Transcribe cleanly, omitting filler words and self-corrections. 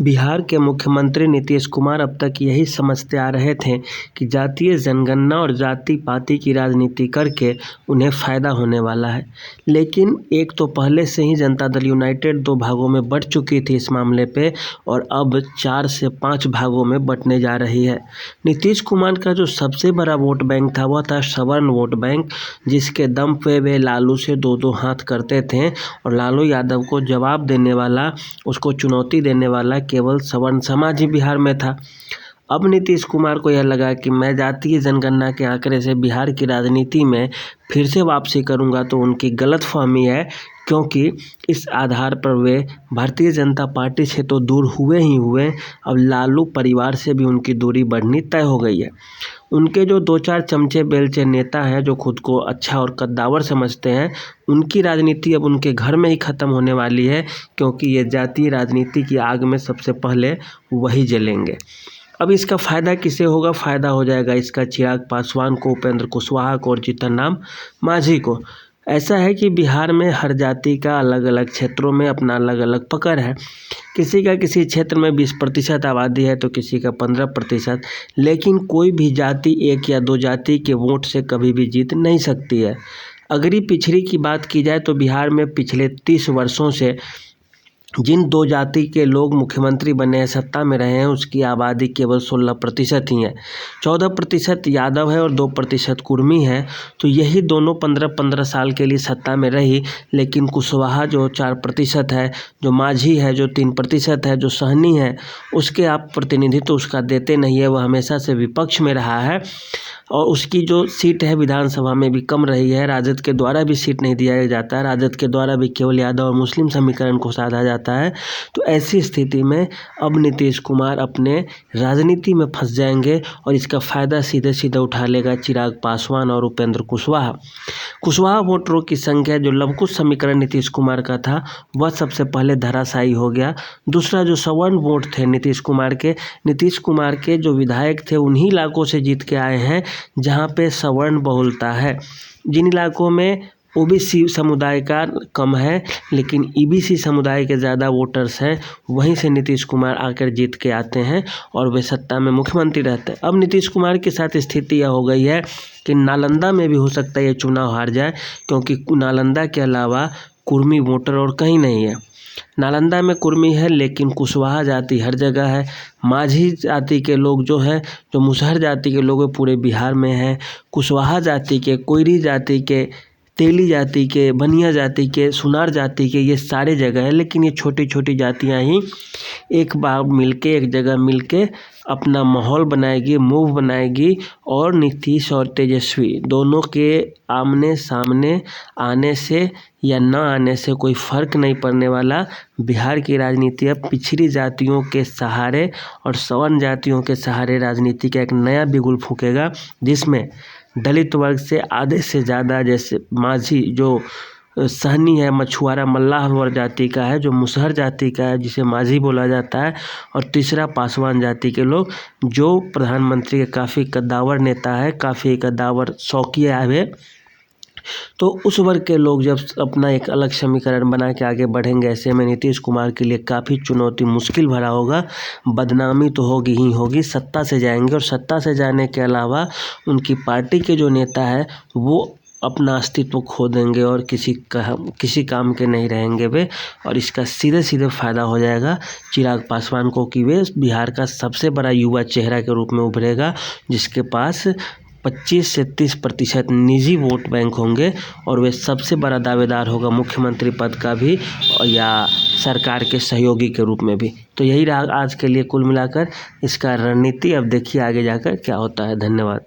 बिहार के मुख्यमंत्री नीतीश कुमार अब तक यही समझते आ रहे थे कि जातीय जनगणना और जाति पाति की राजनीति करके उन्हें फ़ायदा होने वाला है। लेकिन एक तो पहले से ही जनता दल यूनाइटेड 2 भागों में बँट चुकी थी इस मामले पे और अब 4 से 5 भागों में बँटने जा रही है। नीतीश कुमार का जो सबसे बड़ा वोट बैंक था वह था सवर्ण वोट बैंक, जिसके दम पे वे लालू से 2-2 हाथ करते थे और लालू यादव को जवाब देने वाला, उसको चुनौती देने वाला केवल सवर्ण समाज ही बिहार में था। अब नीतीश कुमार को यह लगा कि मैं जातीय जनगणना के आंकड़े से बिहार की राजनीति में फिर से वापसी करूंगा तो उनकी गलतफहमी है, क्योंकि इस आधार पर वे भारतीय जनता पार्टी से तो दूर हुए ही हुए, अब लालू परिवार से भी उनकी दूरी बढ़नी तय हो गई है। उनके जो 2-4 चमचे बेलचे नेता हैं जो खुद को अच्छा और कद्दावर समझते हैं, उनकी राजनीति अब उनके घर में ही ख़त्म होने वाली है, क्योंकि ये जातीय राजनीति की आग में सबसे पहले वही जलेंगे। अब इसका फ़ायदा किसे होगा? फ़ायदा हो जाएगा इसका चिराग पासवान को, उपेंद्र कुशवाहा को और जीतन राम मांझी को। ऐसा है कि बिहार में हर जाति का अलग अलग क्षेत्रों में अपना अलग अलग पकड़ है। किसी का किसी क्षेत्र में 20% आबादी है तो किसी का 15%, लेकिन कोई भी जाति 1 या 2 जाति के वोट से कभी भी जीत नहीं सकती है। अगरी पिछड़ी की बात की जाए तो बिहार में पिछले 30 वर्षों से जिन 2 जाति के लोग मुख्यमंत्री बने हैं, सत्ता में रहे हैं, उसकी आबादी केवल 16% ही है। 14% यादव है और 2% कुर्मी है। तो यही दोनों 15-15 साल के लिए सत्ता में रही, लेकिन कुशवाहा जो 4% है, जो मांझी है जो 3% है, जो सहनी है, उसके आप प्रतिनिधित्व उसका देते नहीं है। वह हमेशा से विपक्ष में रहा है और उसकी जो सीट है विधानसभा में भी कम रही है। राजद के द्वारा भी सीट नहीं दिया जाता है, राजद के द्वारा भी केवल यादव और मुस्लिम समीकरण को साधा जाता है। तो ऐसी स्थिति में अब नीतीश कुमार अपने राजनीति में फंस जाएंगे और इसका फ़ायदा सीधे सीधे उठा लेगा चिराग पासवान और उपेंद्र कुशवाहा। कुशवाहा वोटरों की संख्या जो लवकुश समीकरण नीतीश कुमार का था वह सबसे पहले धराशायी हो गया। दूसरा जो सवर्ण वोट थे नीतीश कुमार के जो विधायक थे उन्हीं इलाकों से जीत के आए हैं जहाँ पे सवर्ण बहुलता है। जिन इलाकों में ओबीसी समुदाय का कम है लेकिन ईबीसी समुदाय के ज़्यादा वोटर्स हैं, वहीं से नीतीश कुमार आकर जीत के आते हैं और वे सत्ता में मुख्यमंत्री रहते हैं। अब नीतीश कुमार के साथ स्थिति यह हो गई है कि नालंदा में भी हो सकता है ये चुनाव हार जाए, क्योंकि नालंदा के अलावा कुर्मी वोटर और कहीं नहीं है। नालंदा में कुर्मी है लेकिन कुशवाहा जाति हर जगह है। मांझी जाति के लोग जो हैं, जो मुसहर जाति के लोग पूरे बिहार में हैं। कुशवाहा जाति के, कोयरी जाति के, तेली जाति के, बनिया जाति के, सुनार जाति के, ये सारे जगह है। लेकिन ये छोटी छोटी जातियाँ ही एक बार मिलके, एक जगह मिलके अपना माहौल बनाएगी, मूव बनाएगी और नीतीश और तेजस्वी दोनों के आमने सामने आने से या न आने से कोई फ़र्क नहीं पड़ने वाला। बिहार की राजनीति अब पिछड़ी जातियों के सहारे और सवर्ण जातियों के सहारे राजनीति का एक नया बिगुल फूंकेगा, जिसमें दलित वर्ग से आधे से ज़्यादा, जैसे मांझी जो सहनी है, मछुआरा मल्लाह वर्ग जाति का है, जो मुसहर जाति का है जिसे मांझी बोला जाता है, और तीसरा पासवान जाति के लोग जो प्रधानमंत्री के काफ़ी कद्दावर नेता है, काफ़ी कद्दावर शौकिया है। तो उस वर्ग के लोग जब अपना एक अलग समीकरण बना के आगे बढ़ेंगे, ऐसे में नीतीश कुमार के लिए काफ़ी चुनौती मुश्किल भरा होगा। बदनामी तो होगी ही होगी, सत्ता से जाएंगे और सत्ता से जाने के अलावा उनकी पार्टी के जो नेता है वो अपना अस्तित्व खो देंगे और किसी काम के नहीं रहेंगे वे। और इसका सीधे सीधे फ़ायदा हो जाएगा चिराग पासवान को कि वे बिहार का सबसे बड़ा युवा चेहरा के रूप में उभरेगा, जिसके पास 25 से 30% निजी वोट बैंक होंगे और वे सबसे बड़ा दावेदार होगा मुख्यमंत्री पद का भी या सरकार के सहयोगी के रूप में भी। तो यही रहा आज के लिए कुल मिलाकर इसका रणनीति। अब देखिए आगे जाकर क्या होता है। धन्यवाद।